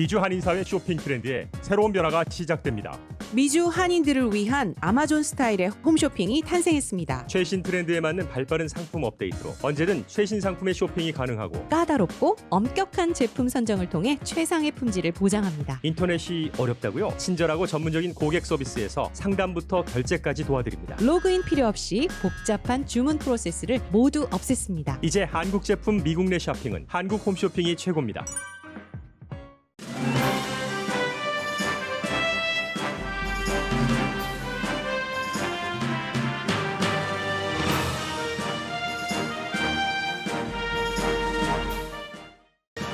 미주 한인사회 쇼핑 트렌드에 새로운 변화가 시작됩니다. 미주 한인들을 위한 아마존 스타일의 홈쇼핑이 탄생했습니다. 최신 트렌드에 맞는 발빠른 상품 업데이트로 언제든 최신 상품의 쇼핑이 가능하고 까다롭고 엄격한 제품 선정을 통해 최상의 품질을 보장합니다. 인터넷이 어렵다고요? 친절하고 전문적인 고객 서비스에서 상담부터 결제까지 도와드립니다. 로그인 필요 없이 복잡한 주문 프로세스를 모두 없앴습니다. 이제 한국 제품 미국 내 쇼핑은 한국 홈쇼핑이 최고입니다.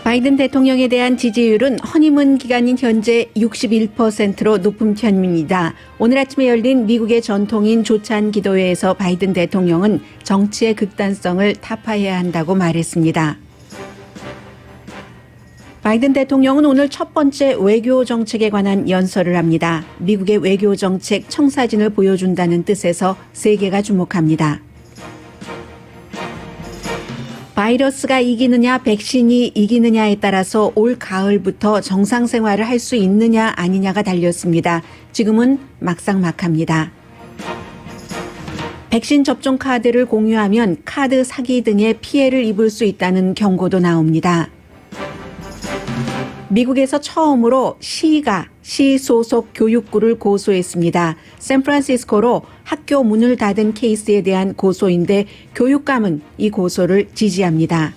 바이든 대통령에 대한 지지율은 허니문 기간인 현재 61%로 높은 편입니다. 오늘 아침에 열린 미국의 전통인 조찬 기도회에서 바이든 대통령은 정치의 극단성을 타파해야 한다고 말했습니다. 바이든 대통령은 오늘 첫 번째 외교 정책에 관한 연설을 합니다. 미국의 외교 정책 청사진을 보여준다는 뜻에서 세계가 주목합니다. 바이러스가 이기느냐 백신이 이기느냐에 따라서 올 가을부터 정상 생활을 할 수 있느냐 아니냐가 달렸습니다. 지금은 막상막합니다. 백신 접종 카드를 공유하면 카드 사기 등의 피해를 입을 수 있다는 경고도 나옵니다. 미국에서 처음으로 시가 시 소속 교육부를 고소했습니다. 샌프란시스코로 학교 문을 닫은 케이스에 대한 고소인데 교육감은 이 고소를 지지합니다.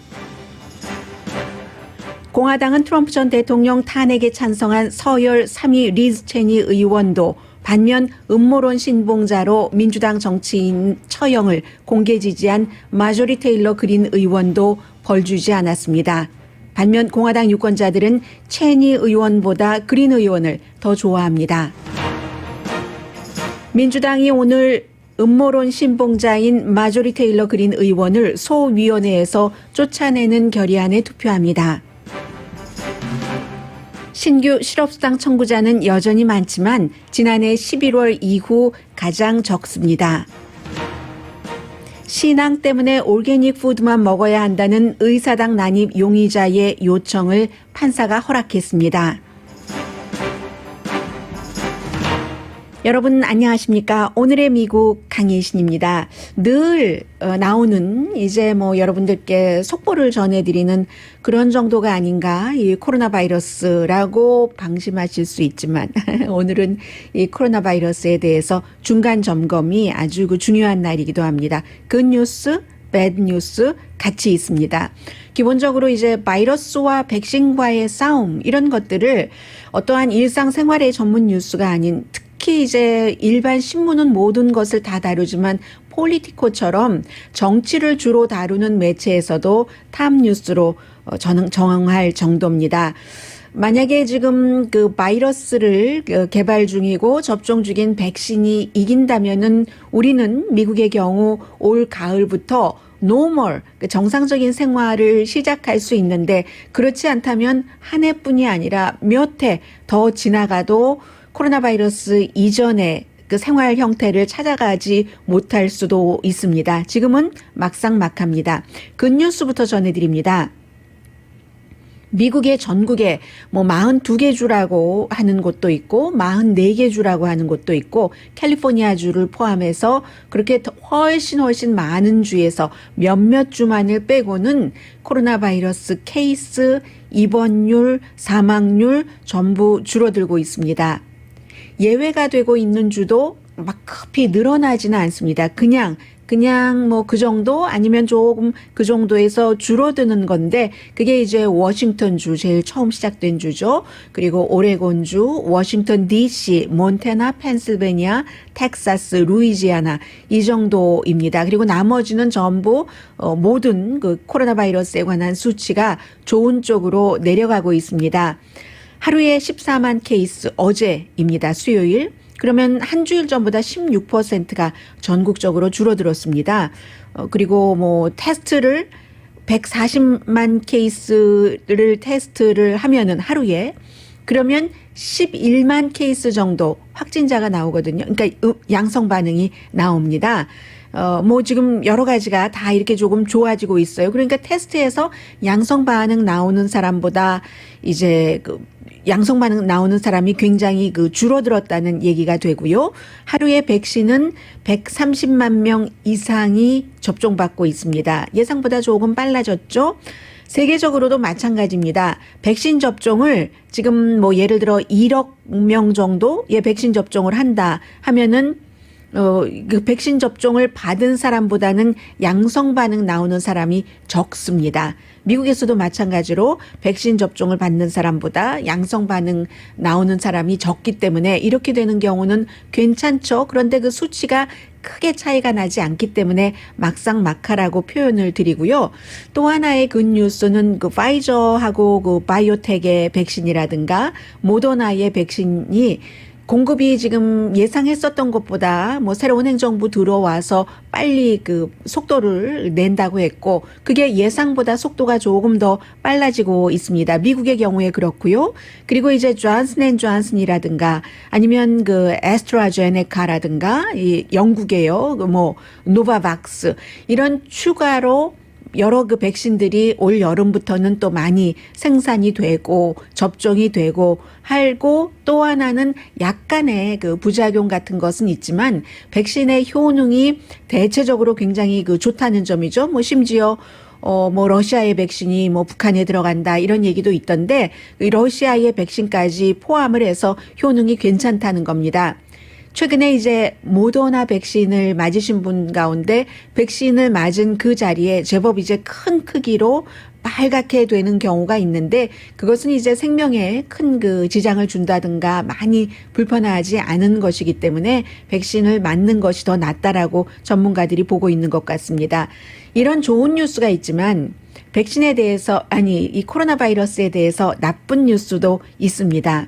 공화당은 트럼프 전 대통령 탄핵에 찬성한 서열 3위 리즈 체니 의원도 반면 음모론 신봉자로 민주당 정치인 처형을 공개 지지한 마조리 테일러 그린 의원도 벌 주지 않았습니다. 반면 공화당 유권자들은 체니 의원보다 그린 의원을 더 좋아합니다. 민주당이 오늘 음모론 신봉자인 마조리 테일러 그린 의원을 소위원회에서 쫓아내는 결의안에 투표합니다. 신규 실업수당 청구자는 여전히 많지만 지난해 11월 이후 가장 적습니다. 신앙 때문에 올게닉 푸드만 먹어야 한다는 의사당 난입 용의자의 요청을 판사가 허락했습니다. 여러분 안녕하십니까? 오늘의 미국 강예신입니다. 늘 나오는 이제 여러분들께 속보를 전해드리는 그런 정도가 아닌가 이 코로나 바이러스라고 방심하실 수 있지만 오늘은 이 코로나 바이러스에 대해서 중간 점검이 아주 중요한 날이기도 합니다. 굿뉴스, 배드뉴스 같이 있습니다. 기본적으로 이제 바이러스와 백신과의 싸움 이런 것들을 어떠한 일상생활의 전문 뉴스가 아닌 특히 이제 일반 신문은 모든 것을 다 다루지만 폴리티코처럼 정치를 주로 다루는 매체에서도 탑뉴스로 정할 정도입니다. 만약에 지금 그 바이러스를 개발 중이고 접종 중인 백신이 이긴다면은 우리는 미국의 경우 올 가을부터 노멀 정상적인 생활을 시작할 수 있는데 그렇지 않다면 한 해뿐이 아니라 몇 해 더 지나가도 코로나 바이러스 이전의 그 생활 형태를 찾아가지 못할 수도 있습니다. 지금은 막상막합니다. 굿뉴스부터 전해드립니다. 미국의 전국에 42개 주라고 하는 곳도 있고 44개 주라고 하는 곳도 있고 캘리포니아 주를 포함해서 그렇게 훨씬 많은 주에서 몇몇 주만을 빼고는 코로나 바이러스 케이스, 입원율, 사망률 전부 줄어들고 있습니다. 예외가 되고 있는 주도 막 급히 늘어나지는 않습니다. 그냥 그 정도 아니면 조금 그 정도에서 줄어드는 건데 그게 이제 워싱턴주 제일 처음 시작된 주죠. 그리고 오레곤주, 워싱턴 DC, 몬태나, 펜실베니아, 텍사스, 루이지아나 이 정도입니다. 그리고 나머지는 전부 모든 그 코로나 바이러스에 관한 수치가 좋은 쪽으로 내려가고 있습니다. 하루에 14만 케이스 어제입니다. 수요일. 그러면 한 주일 전보다 16%가 전국적으로 줄어들었습니다. 그리고 테스트를 140만 케이스를 테스트를 하면은 하루에 그러면 11만 케이스 정도 확진자가 나오거든요. 그러니까 양성 반응이 나옵니다. 지금 여러 가지가 다 이렇게 조금 좋아지고 있어요. 그러니까 테스트에서 양성 반응 나오는 사람보다 이제 양성 반응 나오는 사람이 굉장히 줄어들었다는 얘기가 되고요. 하루에 백신은 130만 명 이상이 접종받고 있습니다. 예상보다 조금 빨라졌죠. 세계적으로도 마찬가지입니다. 백신 접종을 지금 뭐 예를 들어 1억 명 정도의 백신 접종을 한다 하면은 그 백신 접종을 받은 사람보다는 양성 반응 나오는 사람이 적습니다. 미국에서도 마찬가지로 백신 접종을 받는 사람보다 양성 반응 나오는 사람이 적기 때문에 이렇게 되는 경우는 괜찮죠. 그런데 그 수치가 크게 차이가 나지 않기 때문에 막상막하라고 표현을 드리고요. 또 하나의 굿 뉴스는 그 파이저하고 그 바이오텍의 백신이라든가 모더나의 백신이 공급이 지금 예상했었던 것보다 뭐 새로운 행정부 들어와서 빨리 그 속도를 낸다고 했고 그게 예상보다 속도가 조금 더 빨라지고 있습니다. 미국의 경우에 그렇고요. 그리고 이제 존슨앤존슨이라든가 아니면 그 애스트라제네카라든가 이 영국에요. 뭐 노바박스 이런 추가로 여러 그 백신들이 올 여름부터는 또 많이 생산이 되고 접종이 되고 하고 또 하나는 약간의 그 부작용 같은 것은 있지만 백신의 효능이 대체적으로 굉장히 그 좋다는 점이죠. 뭐 심지어 뭐 러시아의 백신이 뭐 북한에 들어간다 이런 얘기도 있던데 러시아의 백신까지 포함을 해서 효능이 괜찮다는 겁니다. 최근에 이제 모더나 백신을 맞으신 분 가운데 백신을 맞은 그 자리에 제법 이제 큰 크기로 빨갛게 되는 경우가 있는데 그것은 이제 생명에 큰 그 지장을 준다든가 많이 불편하지 않은 것이기 때문에 백신을 맞는 것이 더 낫다라고 전문가들이 보고 있는 것 같습니다. 이런 좋은 뉴스가 있지만 백신에 대해서 이 코로나 바이러스에 대해서 나쁜 뉴스도 있습니다.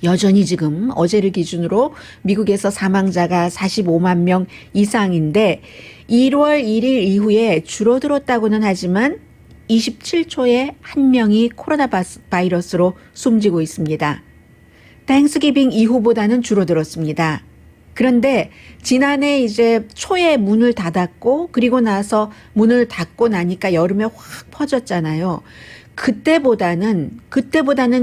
여전히 지금 어제를 기준으로 미국에서 사망자가 45만 명 이상인데 1월 1일 이후에 줄어들었다고는 하지만 27초에 한 명이 코로나 바이러스로 숨지고 있습니다. 땡스기빙 이후보다는 줄어들었습니다. 그런데 지난해 이제 초에 문을 닫았고 그리고 나서 문을 닫고 나니까 여름에 확 퍼졌잖아요. 그때보다는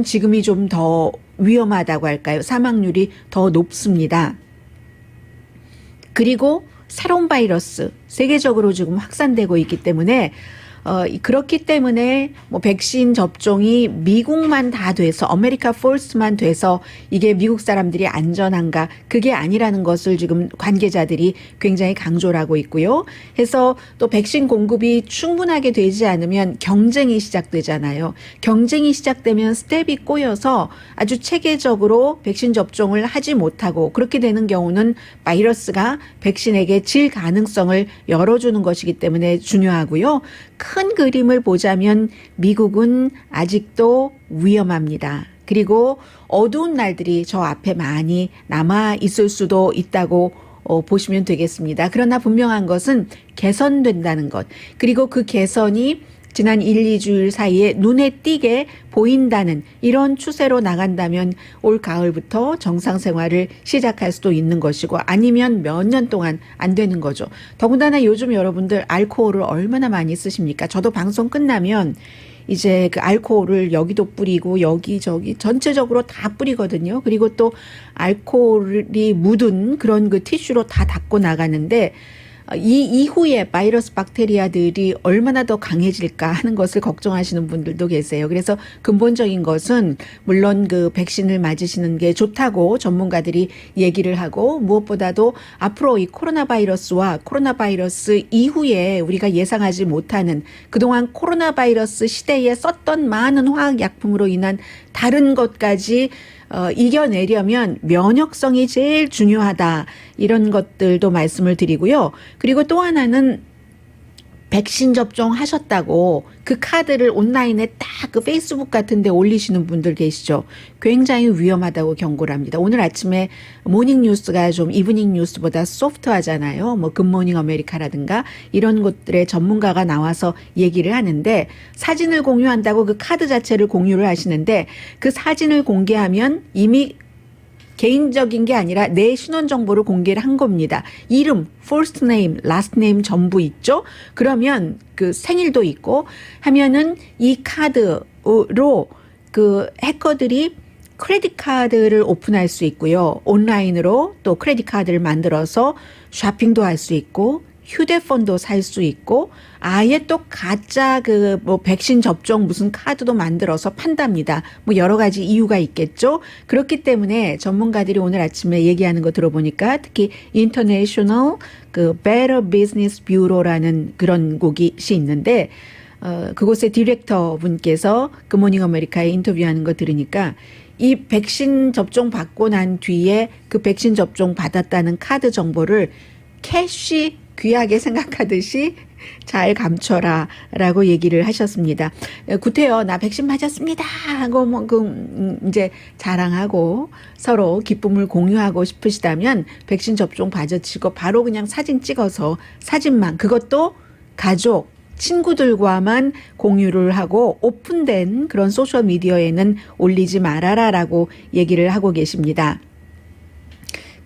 지금이 좀 더 위험하다고 할까요? 사망률이 더 높습니다. 그리고 새로운 바이러스 세계적으로 지금 확산되고 있기 때문에 그렇기 때문에 뭐 백신 접종이 미국만 다 돼서 아메리카 퍼스트만 돼서 이게 미국 사람들이 안전한가 그게 아니라는 것을 지금 관계자들이 굉장히 강조를 하고 있고요. 해서 또 백신 공급이 충분하게 되지 않으면 경쟁이 시작되잖아요. 경쟁이 시작되면 스텝이 꼬여서 아주 체계적으로 백신 접종을 하지 못하고 그렇게 되는 경우는 바이러스가 백신에게 질 가능성을 열어주는 것이기 때문에 중요하고요. 큰 그림을 보자면 미국은 아직도 위험합니다. 그리고 어두운 날들이 저 앞에 많이 남아 있을 수도 있다고 보시면 되겠습니다. 그러나 분명한 것은 개선된다는 것. 그리고 그 개선이 지난 1, 2주일 사이에 눈에 띄게 보인다는 이런 추세로 나간다면 올 가을부터 정상 생활을 시작할 수도 있는 것이고 아니면 몇 년 동안 안 되는 거죠. 더군다나 요즘 여러분들 알코올을 얼마나 많이 쓰십니까? 저도 방송 끝나면 이제 그 알코올을 여기도 뿌리고 여기저기 전체적으로 다 뿌리거든요. 그리고 또 알코올이 묻은 그런 그 티슈로 다 닦고 나가는데 이 이후에 바이러스 박테리아들이 얼마나 더 강해질까 하는 것을 걱정하시는 분들도 계세요. 그래서 근본적인 것은 물론 그 백신을 맞으시는 게 좋다고 전문가들이 얘기를 하고 무엇보다도 앞으로 이 코로나 바이러스와 코로나 바이러스 이후에 우리가 예상하지 못하는 그동안 코로나 바이러스 시대에 썼던 많은 화학약품으로 인한 다른 것까지 이겨내려면 면역성이 제일 중요하다. 이런 것들도 말씀을 드리고요. 그리고 또 하나는 백신 접종하셨다고 그 카드를 온라인에 딱 그 페이스북 같은 데 올리시는 분들 계시죠. 굉장히 위험하다고 경고를 합니다. 오늘 아침에 모닝 뉴스가 좀 이브닝 뉴스보다 소프트하잖아요. 뭐 굿모닝 아메리카라든가 이런 곳들의 전문가가 나와서 얘기를 하는데 사진을 공유한다고 그 카드 자체를 공유를 하시는데 그 사진을 공개하면 이미 개인적인 게 아니라 내 신원 정보를 공개를 한 겁니다. 이름, first name, last name 전부 있죠? 그러면 그 생일도 있고 하면은 이 카드로 그 해커들이 크레딧 카드를 오픈할 수 있고요. 온라인으로 또 크레딧 카드를 만들어서 쇼핑도 할 수 있고 휴대폰도 살 수 있고 아예 또 가짜 그 뭐 백신 접종 무슨 카드도 만들어서 판답니다. 뭐 여러 가지 이유가 있겠죠. 그렇기 때문에 전문가들이 오늘 아침에 얘기하는 거 들어보니까 특히 International 그 Better Business Bureau라는 그런 곳이 있는데 그곳의 디렉터 분께서 굿모닝 아메리카에 인터뷰하는 거 들으니까 이 백신 접종 받고 난 뒤에 그 백신 접종 받았다는 카드 정보를 캐시 귀하게 생각하듯이 잘 감춰라 라고 얘기를 하셨습니다. 구태여 나 백신 맞았습니다 하고 뭐 이제 자랑하고 서로 기쁨을 공유하고 싶으시다면 백신 접종 받아치고 바로 그냥 사진 찍어서 사진만 그것도 가족 친구들과만 공유를 하고 오픈된 그런 소셜미디어에는 올리지 말아라라고 얘기를 하고 계십니다.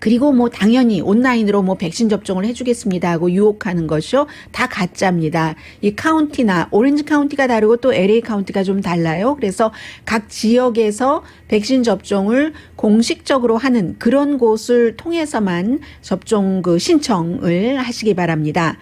그리고 뭐 당연히 온라인으로 뭐 백신 접종을 해주겠습니다 하고 유혹하는 것이요. 다 가짜입니다. 이 카운티나 오렌지 카운티가 다르고 또 LA 카운티가 좀 달라요. 그래서 각 지역에서 백신 접종을 공식적으로 하는 그런 곳을 통해서만 접종 그 신청을 하시기 바랍니다.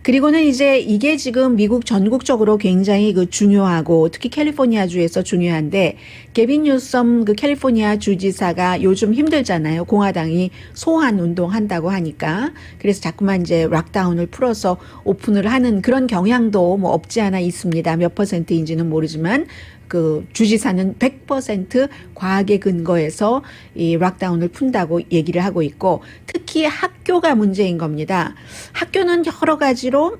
그리고는 이제 이게 지금 미국 전국적으로 굉장히 그 중요하고 특히 캘리포니아주에서 중요한데 게빈 뉴섬 그 캘리포니아 주지사가 요즘 힘들잖아요. 공화당이 소환 운동한다고 하니까. 그래서 자꾸만 이제 락다운을 풀어서 오픈을 하는 그런 경향도 뭐 없지 않아 있습니다. 몇 %인지는 모르지만 그 주지사는 100% 과학의 근거에서 이 락다운을 푼다고 얘기를 하고 있고 특히 학교가 문제인 겁니다. 학교는 여러 가지로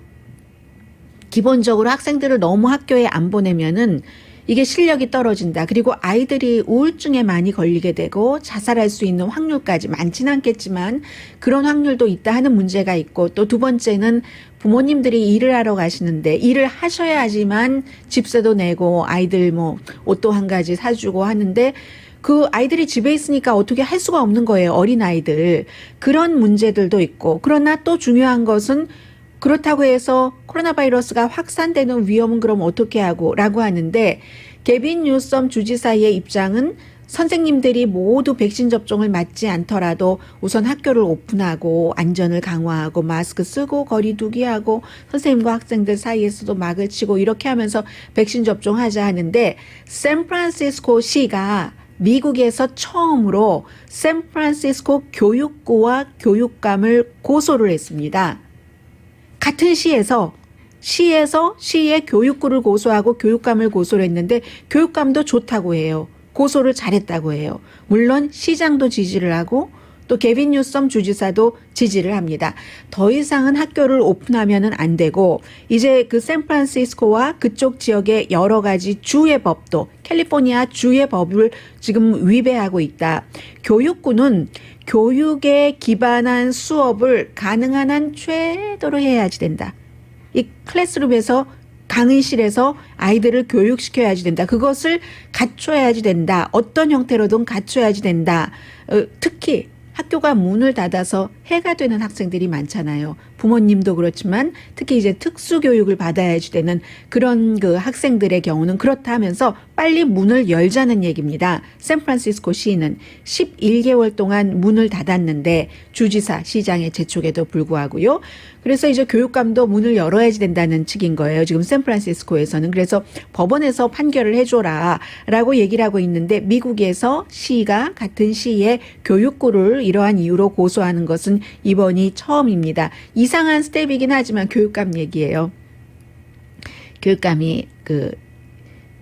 기본적으로 학생들을 너무 학교에 안 보내면은 이게 실력이 떨어진다. 그리고 아이들이 우울증에 많이 걸리게 되고 자살할 수 있는 확률까지 많지는 않겠지만 그런 확률도 있다 하는 문제가 있고 또 두 번째는 부모님들이 일을 하러 가시는데 일을 하셔야지만 집세도 내고 아이들 뭐 옷도 한 가지 사주고 하는데 그 아이들이 집에 있으니까 어떻게 할 수가 없는 거예요. 어린아이들. 그런 문제들도 있고 그러나 또 중요한 것은 그렇다고 해서 코로나 바이러스가 확산되는 위험은 그럼 어떻게 하고 라고 하는데 게빈 뉴섬 주지사의 입장은 선생님들이 모두 백신 접종을 맞지 않더라도 우선 학교를 오픈하고 안전을 강화하고 마스크 쓰고 거리 두기 하고 선생님과 학생들 사이에서도 막을 치고 이렇게 하면서 백신 접종하자 하는데 샌프란시스코 시가 미국에서 처음으로 샌프란시스코 교육부와 교육감을 고소를 했습니다. 같은 시에서 시의 교육부를 고소하고 교육감을 고소를 했는데 교육감도 좋다고 해요. 고소를 잘했다고 해요. 물론 시장도 지지를 하고 또 게빈 뉴섬 주지사도 지지를 합니다. 더 이상은 학교를 오픈하면은 안 되고 이제 그 샌프란시스코와 그쪽 지역의 여러 가지 주의 법도 캘리포니아 주의 법을 지금 위배하고 있다. 교육부는 교육에 기반한 수업을 가능한 한 최대로 해야지 된다. 이 클래스룸에서 강의실에서 아이들을 교육시켜야지 된다. 그것을 갖춰야지 된다. 어떤 형태로든 갖춰야지 된다. 특히 학교가 문을 닫아서 해가 되는 학생들이 많잖아요. 부모님도 그렇지만 특히 이제 특수교육을 받아야지 되는 그런 그 학생들의 경우는 그렇다 하면서 빨리 문을 열자는 얘기입니다. 샌프란시스코 시는 11개월 동안 문을 닫았는데 주지사, 시장의 재촉에도 불구하고요. 그래서 이제 교육감도 문을 열어야지 된다는 측인 거예요. 지금 샌프란시스코에서는. 그래서 법원에서 판결을 해줘라 라고 얘기를 하고 있는데 미국에서 시가 같은 시의 교육부를 이러한 이유로 고소하는 것은 이번이 처음입니다. 이상한 스텝이긴 하지만 교육감 얘기예요. 교육감이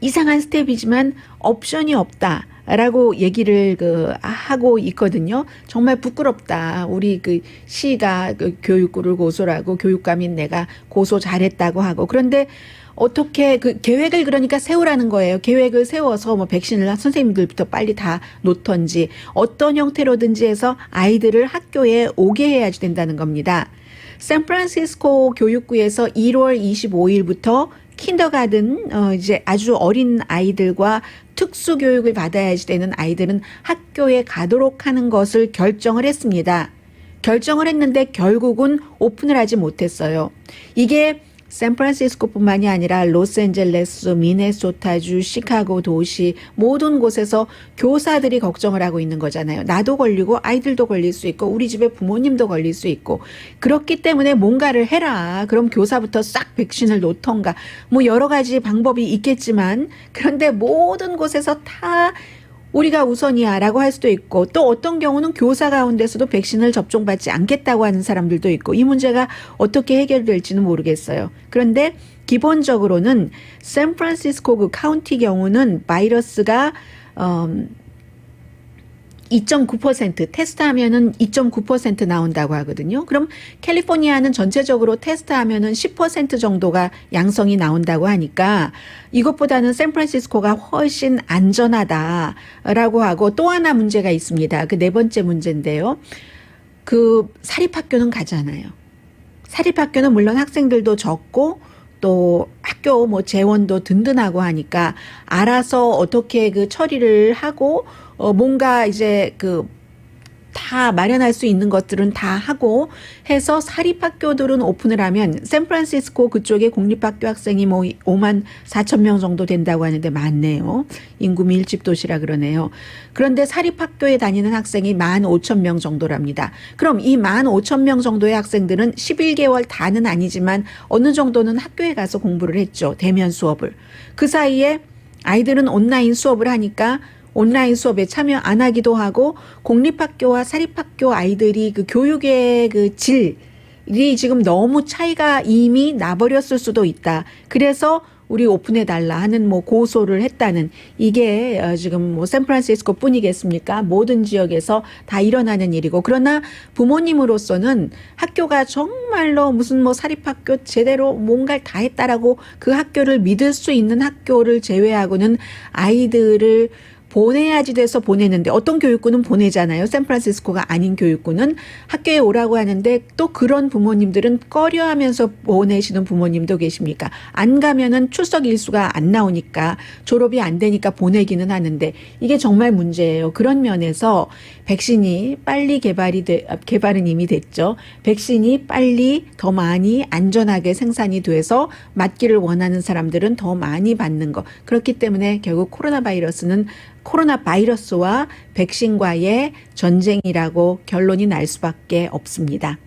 이상한 스텝이지만 옵션이 없다. 라고 얘기를 하고 있거든요. 정말 부끄럽다. 우리 시가 교육부를 고소를 하고 교육감인 내가 고소 잘했다고 하고. 그런데 어떻게 계획을 그러니까 세우라는 거예요. 계획을 세워서 뭐 백신을 선생님들부터 빨리 다 놓던지 어떤 형태로든지 해서 아이들을 학교에 오게 해야지 된다는 겁니다. 샌프란시스코 교육부에서 1월 25일부터 킨더가든 이제 아주 어린 아이들과 특수 교육을 받아야지 되는 아이들은 학교에 가도록 하는 것을 결정을 했습니다. 결정을 했는데 결국은 오픈을 하지 못했어요. 이게 샌프란시스코뿐만이 아니라 로스앤젤레스, 미네소타주, 시카고 도시 모든 곳에서 교사들이 걱정을 하고 있는 거잖아요. 나도 걸리고 아이들도 걸릴 수 있고 우리 집에 부모님도 걸릴 수 있고 그렇기 때문에 뭔가를 해라. 그럼 교사부터 싹 백신을 놓던가 뭐 여러 가지 방법이 있겠지만 그런데 모든 곳에서 다 우리가 우선이야 라고 할 수도 있고 또 어떤 경우는 교사 가운데서도 백신을 접종받지 않겠다고 하는 사람들도 있고 이 문제가 어떻게 해결될지는 모르겠어요. 그런데 기본적으로는 샌프란시스코 그 카운티 경우는 바이러스가 2.9% 테스트하면은 2.9% 나온다고 하거든요. 그럼 캘리포니아는 전체적으로 테스트하면은 10% 정도가 양성이 나온다고 하니까 이것보다는 샌프란시스코가 훨씬 안전하다라고 하고 또 하나 문제가 있습니다. 그 네 번째 문제인데요. 그 사립학교는 가잖아요. 사립학교는 물론 학생들도 적고 또 학교 뭐 재원도 든든하고 하니까 알아서 어떻게 그 처리를 하고 뭔가 이제 다 마련할 수 있는 것들은 다 하고 해서 사립학교들은 오픈을 하면 샌프란시스코 그쪽에 공립학교 학생이 뭐 5만 4천 명 정도 된다고 하는데 많네요. 인구 밀집 도시라 그러네요. 그런데 사립학교에 다니는 학생이 1만 5천 명 정도랍니다. 그럼 이 1만 5천 명 정도의 학생들은 11개월 다는 아니지만 어느 정도는 학교에 가서 공부를 했죠. 대면 수업을. 그 사이에 아이들은 온라인 수업을 하니까 온라인 수업에 참여 안 하기도 하고 공립학교와 사립학교 아이들이 그 교육의 그 질이 지금 너무 차이가 이미 나버렸을 수도 있다. 그래서 우리 오픈해달라 하는 뭐 고소를 했다는 이게 지금 뭐 샌프란시스코 뿐이겠습니까? 모든 지역에서 다 일어나는 일이고 그러나 부모님으로서는 학교가 정말로 무슨 뭐 사립학교 제대로 뭔가를 다 했다라고 그 학교를 믿을 수 있는 학교를 제외하고는 아이들을 보내야지 돼서 보내는데 어떤 교육군은 보내잖아요. 샌프란시스코가 아닌 교육군은 학교에 오라고 하는데 또 그런 부모님들은 꺼려하면서 보내시는 부모님도 계십니까? 안 가면은 출석 일수가 안 나오니까 졸업이 안 되니까 보내기는 하는데 이게 정말 문제예요. 그런 면에서 백신이 빨리 개발은 이미 됐죠. 백신이 빨리 더 많이 안전하게 생산이 돼서 맞기를 원하는 사람들은 더 많이 받는 것. 그렇기 때문에 결국 코로나 바이러스와 백신과의 전쟁이라고 결론이 날 수밖에 없습니다.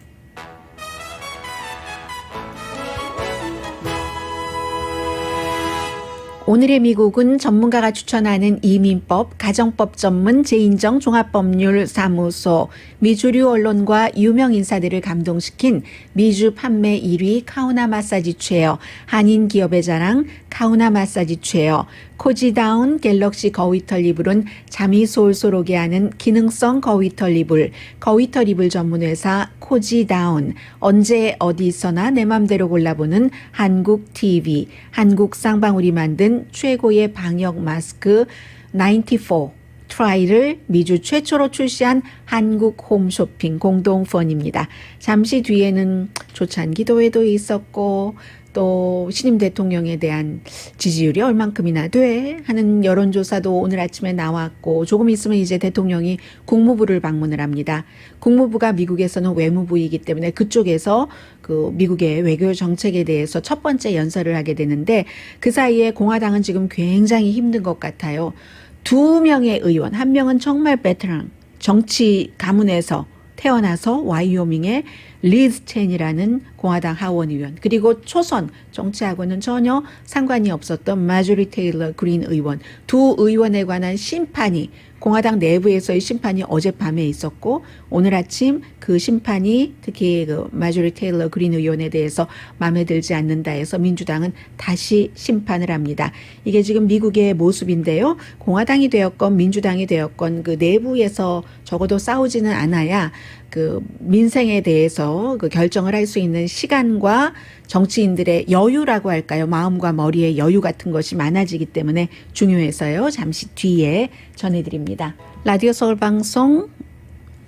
오늘의 미국은 전문가가 추천하는 이민법, 가정법 전문 재인정 종합법률사무소, 미주류 언론과 유명 인사들을 감동시킨 미주 판매 1위 카우나 마사지 체어, 한인 기업의 자랑 카우나 마사지 체어, 코지다운 갤럭시 거위털 이불은 잠이 솔솔 오게 하는 기능성 거위털 이불, 거위털 이불 전문회사 코지다운, 언제 어디서나 내 맘대로 골라보는 한국 TV, 한국 쌍방울이 만든 최고의 방역 마스크 94 트라이를 미주 최초로 출시한 한국 홈쇼핑 공동펀입니다. 잠시 뒤에는 조찬기도회도 있었고 또 신임 대통령에 대한 지지율이 얼만큼이나 돼 하는 여론조사도 오늘 아침에 나왔고 조금 있으면 이제 대통령이 국무부를 방문을 합니다. 국무부가 미국에서는 외무부이기 때문에 그쪽에서 그 미국의 외교 정책에 대해서 첫 번째 연설을 하게 되는데 그 사이에 공화당은 지금 굉장히 힘든 것 같아요. 2명의 의원, 한 명은 정말 베테랑 정치 가문에서 태어나서 와이오밍의 리즈 첸이라는 공화당 하원 의원, 그리고 초선 정치하고는 전혀 상관이 없었던 마조리 테일러 그린 의원, 두 의원에 관한 심판이 공화당 내부에서의 심판이 어젯밤에 있었고 오늘 아침 그 심판이 특히 그 마조리 테일러 그린 의원에 대해서 마음에 들지 않는다 해서 민주당은 다시 심판을 합니다. 이게 지금 미국의 모습인데요. 공화당이 되었건 민주당이 되었건 그 내부에서 적어도 싸우지는 않아야 그 민생에 대해서 그 결정을 할 수 있는 시간과 정치인들의 여유라고 할까요? 마음과 머리의 여유 같은 것이 많아지기 때문에 중요해서요. 잠시 뒤에 전해드립니다. 라디오 서울 방송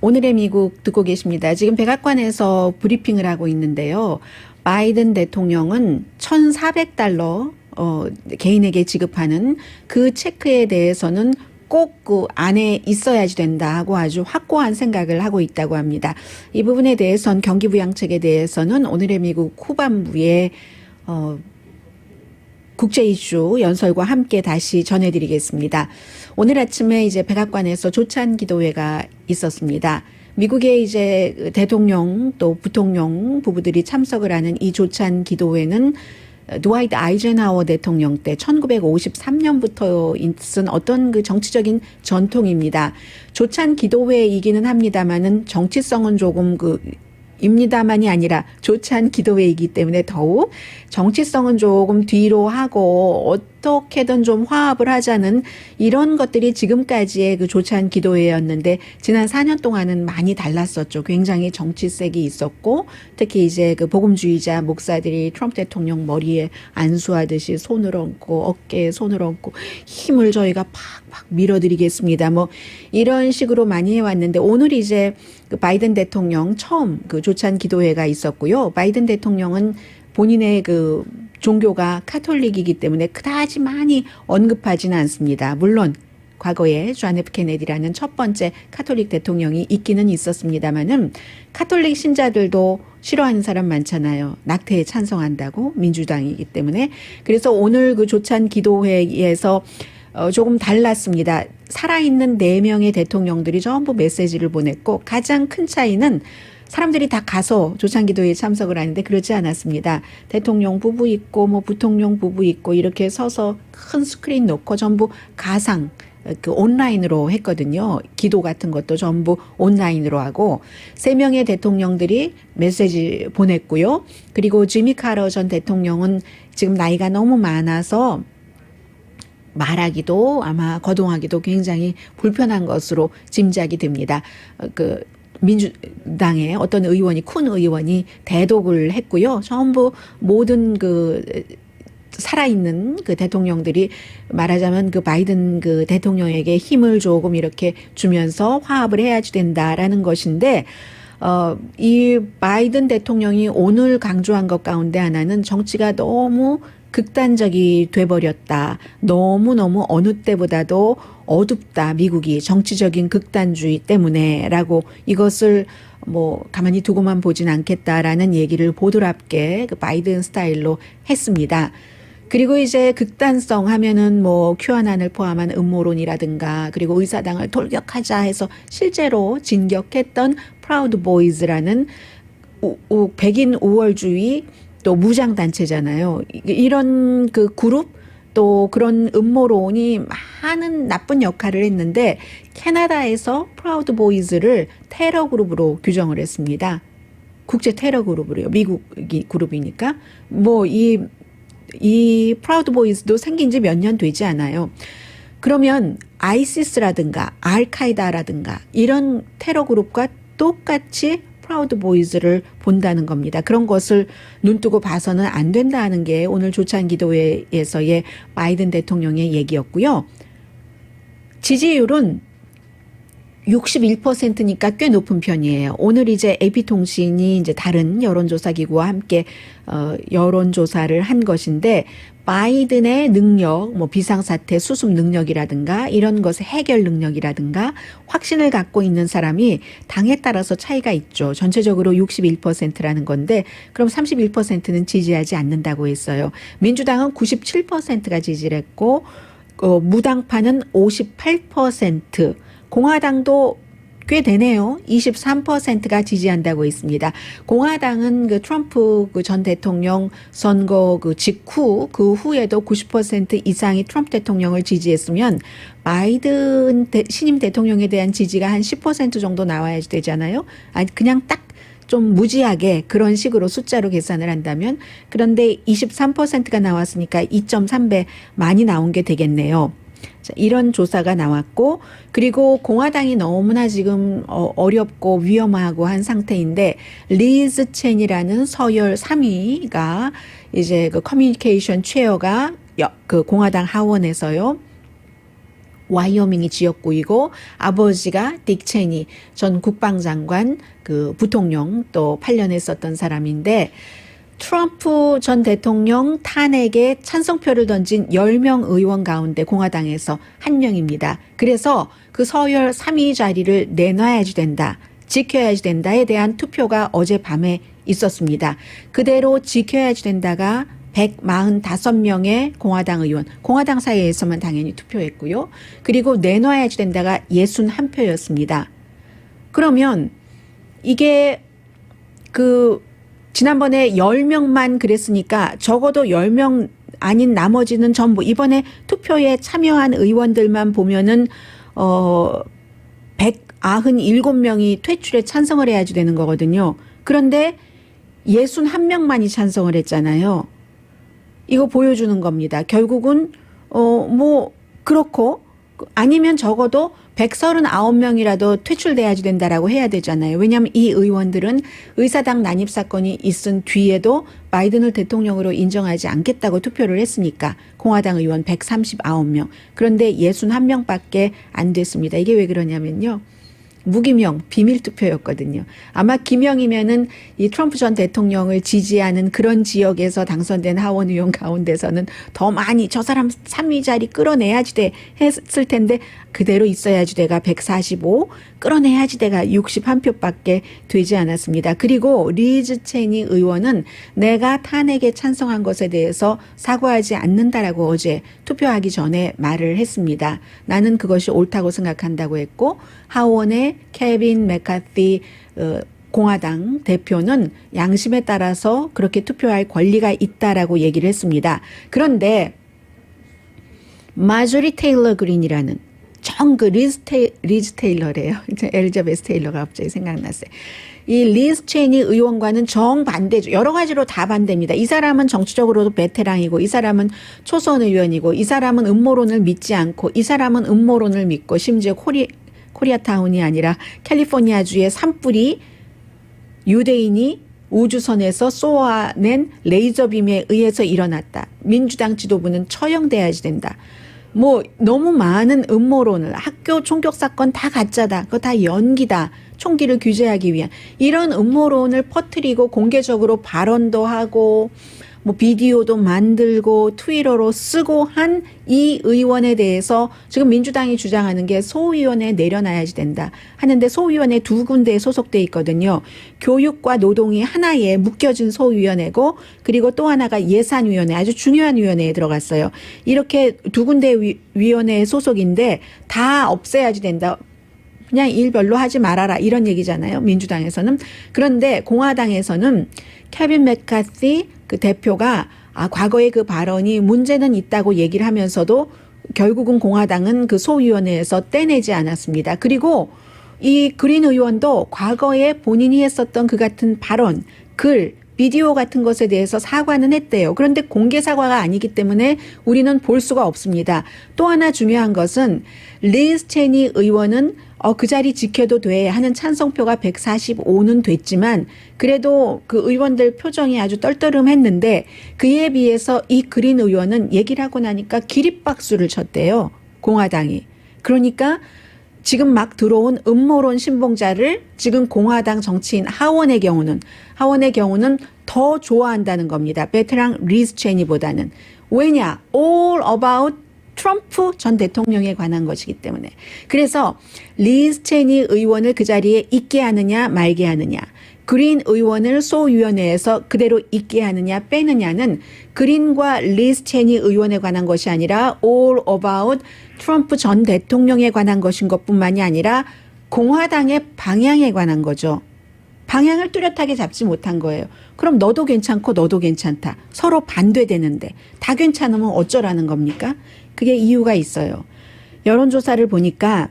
오늘의 미국 듣고 계십니다. 지금 백악관에서 브리핑을 하고 있는데요. 바이든 대통령은 $1,400 개인에게 지급하는 그 체크에 대해서는 꼭 그 안에 있어야지 된다고 아주 확고한 생각을 하고 있다고 합니다. 이 부분에 대해서는 경기부양책에 대해서는 오늘의 미국 후반부에 국제 이슈 연설과 함께 다시 전해드리겠습니다. 오늘 아침에 이제 백악관에서 조찬 기도회가 있었습니다. 미국의 이제 대통령 또 부통령 부부들이 참석을 하는 이 조찬 기도회는 드와이트 아이젠하워 대통령 때 1953년부터 있은 어떤 그 정치적인 전통입니다. 조찬 기도회이기는 합니다만은 정치성은 조금 입니다만이 아니라 조찬 기도회이기 때문에 더욱 정치성은 조금 뒤로 하고 어떻게든 좀 화합을 하자는 이런 것들이 지금까지의 그 조찬 기도회였는데 지난 4년 동안은 많이 달랐었죠. 굉장히 정치색이 있었고 특히 이제 그 복음주의자 목사들이 트럼프 대통령 머리에 안수하듯이 손을 얹고 어깨에 손을 얹고 힘을 저희가 팍팍 밀어드리겠습니다. 뭐 이런 식으로 많이 해왔는데 오늘 이제 그 바이든 대통령 처음 그 조찬 기도회가 있었고요. 바이든 대통령은 본인의 그 종교가 카톨릭이기 때문에 그다지 많이 언급하지는 않습니다. 물론 과거에 존 F 케네디라는 첫 번째 카톨릭 대통령이 있기는 있었습니다만은 카톨릭 신자들도 싫어하는 사람 많잖아요. 낙태에 찬성한다고 민주당이기 때문에. 그래서 오늘 그 조찬 기도회에서 조금 달랐습니다. 살아있는 4명의 대통령들이 전부 메시지를 보냈고 가장 큰 차이는 사람들이 다 가서 조찬기도회에 참석을 하는데 그렇지 않았습니다. 대통령 부부 있고 뭐 부통령 부부 있고 이렇게 서서 큰 스크린 놓고 전부 가상 그 온라인으로 했거든요. 기도 같은 것도 전부 온라인으로 하고 3명의 대통령들이 메시지 보냈고요. 그리고 지미 카터 전 대통령은 지금 나이가 너무 많아서 말하기도 아마 거동하기도 굉장히 불편한 것으로 짐작이 됩니다. 그 민주당의 어떤 의원이 큰 의원이 대독을 했고요. 전부 모든 그 살아있는 그 대통령들이 말하자면 그 바이든 그 대통령에게 힘을 조금 이렇게 주면서 화합을 해야지 된다라는 것인데 이 바이든 대통령이 오늘 강조한 것 가운데 하나는 정치가 너무 극단적이 돼버렸다. 너무너무 어느 때보다도 어둡다. 미국이 정치적인 극단주의 때문에라고 이것을 뭐 가만히 두고만 보진 않겠다라는 얘기를 보드랍게 그 바이든 스타일로 했습니다. 그리고 이제 극단성 하면은 뭐 QAnon을 포함한 음모론이라든가 그리고 의사당을 돌격하자 해서 실제로 진격했던 프라우드 보이즈라는 백인 우월주의 또 무장단체잖아요. 이런 그 그룹 또 그런 음모론이 많은 나쁜 역할을 했는데 캐나다에서 프라우드 보이즈를 테러 그룹으로 규정을 했습니다. 국제 테러 그룹으로요. 미국 그룹이니까. 뭐 이 프라우드 보이즈도 생긴 지 몇 년 되지 않아요. 그러면 아이시스라든가 알카이다라든가 이런 테러 그룹과 똑같이 프라우드 보이즈를 본다는 겁니다. 그런 것을 눈뜨고 봐서는 안 된다는 게 오늘 조찬 기도회에서의 바이든 대통령의 얘기였고요. 지지율은 61%니까 꽤 높은 편이에요. 오늘 이제 AP통신이 이제 다른 여론조사 기구와 함께 여론조사를 한 것인데 바이든의 능력, 뭐 비상사태 수습 능력이라든가 이런 것의 해결 능력이라든가 확신을 갖고 있는 사람이 당에 따라서 차이가 있죠. 전체적으로 61%라는 건데 그럼 31%는 지지하지 않는다고 했어요. 민주당은 97%가 지지를 했고 무당파는 58%, 공화당도 꽤 되네요. 23%가 지지한다고 했습니다. 공화당은 그 트럼프 그 전 대통령 선거 그 직후 그 후에도 90% 이상이 트럼프 대통령을 지지했으면 바이든 신임 대통령에 대한 지지가 한 10% 정도 나와야 되잖아요. 아니 그냥 딱 좀 무지하게 그런 식으로 숫자로 계산을 한다면 그런데 23%가 나왔으니까 2.3배 많이 나온 게 되겠네요. 자, 이런 조사가 나왔고 그리고 공화당이 너무나 지금 어렵고 위험하고 한 상태인데 리즈 첸이라는 서열 3위가 이제 그 커뮤니케이션 체어가 그 공화당 하원에서요. 와이오밍이 지역구이고 아버지가 딕 체니 전 국방장관 그 부통령 또 8년 했었던 사람인데 트럼프 전 대통령 탄핵에 찬성표를 던진 10명 의원 가운데 공화당에서 한 명입니다. 그래서 그 서열 3위 자리를 내놔야지 된다. 지켜야지 된다에 대한 투표가 어젯밤에 있었습니다. 그대로 지켜야지 된다가 145명의 공화당 의원, 공화당 사이에서만 당연히 투표했고요. 그리고 내놔야지 된다가 61표였습니다. 그러면 이게 지난번에 10명만 그랬으니까 적어도 10명 아닌 나머지는 전부 이번에 투표에 참여한 의원들만 보면은 197명이 퇴출에 찬성을 해야지 되는 거거든요. 그런데 61명만이 찬성을 했잖아요. 이거 보여주는 겁니다. 결국은 그렇고 아니면 적어도 139명이라도 퇴출돼야지 된다라고 해야 되잖아요. 왜냐하면 이 의원들은 의사당 난입 사건이 있은 뒤에도 바이든을 대통령으로 인정하지 않겠다고 투표를 했으니까 공화당 의원 139명. 그런데 61명밖에 안 됐습니다. 이게 왜 그러냐면요. 무기명 비밀 투표였거든요. 아마 기명이면은 이 트럼프 전 대통령을 지지하는 그런 지역에서 당선된 하원 의원 가운데서는 더 많이 저 사람 3위 자리 끌어내야지 돼 했을 텐데 그대로 있어야지 돼가 145 끌어내야지 돼가 61표밖에 되지 않았습니다. 그리고 리즈 체니 의원은 내가 탄핵에 찬성한 것에 대해서 사과하지 않는다라고 어제 투표하기 전에 말을 했습니다. 나는 그것이 옳다고 생각한다고 했고 하원의 케빈 맥카티 공화당 대표는 양심에 따라서 그렇게 투표할 권리가 있다라고 얘기를 했습니다. 그런데 마조리 테일러 그린이라는 리즈 테일러래요. 엘리자베스 테일러가 갑자기 생각났어요. 이 리즈 체니 의원과는 정반대죠. 여러 가지로 다 반대입니다. 이 사람은 정치적으로도 베테랑이고 이 사람은 초선 의원이고 이 사람은 음모론을 믿지 않고 이 사람은 음모론을 믿고 심지어 코리아타운이 아니라 캘리포니아주의 산불이 유대인이 우주선에서 쏘아낸 레이저빔에 의해서 일어났다. 민주당 지도부는 처형돼야지 된다. 너무 많은 음모론을 학교 총격 사건 다 가짜다. 그거 다 연기다. 총기를 규제하기 위한 이런 음모론을 퍼뜨리고 공개적으로 발언도 하고 비디오도 만들고 트위터로 쓰고 한 이 의원에 대해서 지금 민주당이 주장하는 게 소위원회에 내려놔야지 된다 하는데 소위원회 두 군데에 소속돼 있거든요. 교육과 노동이 하나에 묶여진 소위원회고 그리고 또 하나가 예산위원회 아주 중요한 위원회에 들어갔어요. 이렇게 두 군데 위원회에 소속인데 다 없애야지 된다. 그냥 일 별로 하지 말아라 이런 얘기잖아요. 민주당에서는. 그런데 공화당에서는 케빈 맥카시 그 대표가 과거에 그 발언이 문제는 있다고 얘기를 하면서도 결국은 공화당은 그 소위원회에서 떼내지 않았습니다. 그리고 이 그린 의원도 과거에 본인이 했었던 그 같은 발언, 글, 비디오 같은 것에 대해서 사과는 했대요. 그런데 공개 사과가 아니기 때문에 우리는 볼 수가 없습니다. 또 하나 중요한 것은 리즈 체니 의원은 그 자리 지켜도 돼 하는 찬성표가 145는 됐지만 그래도 그 의원들 표정이 아주 떨떠름했는데 그에 비해서 이 그린 의원은 얘기를 하고 나니까 기립박수를 쳤대요. 공화당이. 그러니까 지금 막 들어온 음모론 신봉자를 지금 공화당 정치인 하원의 경우는 더 좋아한다는 겁니다. 베테랑 리즈 체니보다는. 왜냐? All about 트럼프 전 대통령에 관한 것이기 때문에. 그래서 리즈 체니 의원을 그 자리에 있게 하느냐 말게 하느냐. 그린 의원을 소위원회에서 그대로 있게 하느냐 빼느냐는 그린과 리즈 체니 의원에 관한 것이 아니라 all about 트럼프 전 대통령에 관한 것인 것뿐만이 아니라 공화당의 방향에 관한 거죠. 방향을 뚜렷하게 잡지 못한 거예요. 그럼 너도 괜찮고 너도 괜찮다. 서로 반대되는데 다 괜찮으면 어쩌라는 겁니까? 그게 이유가 있어요. 여론조사를 보니까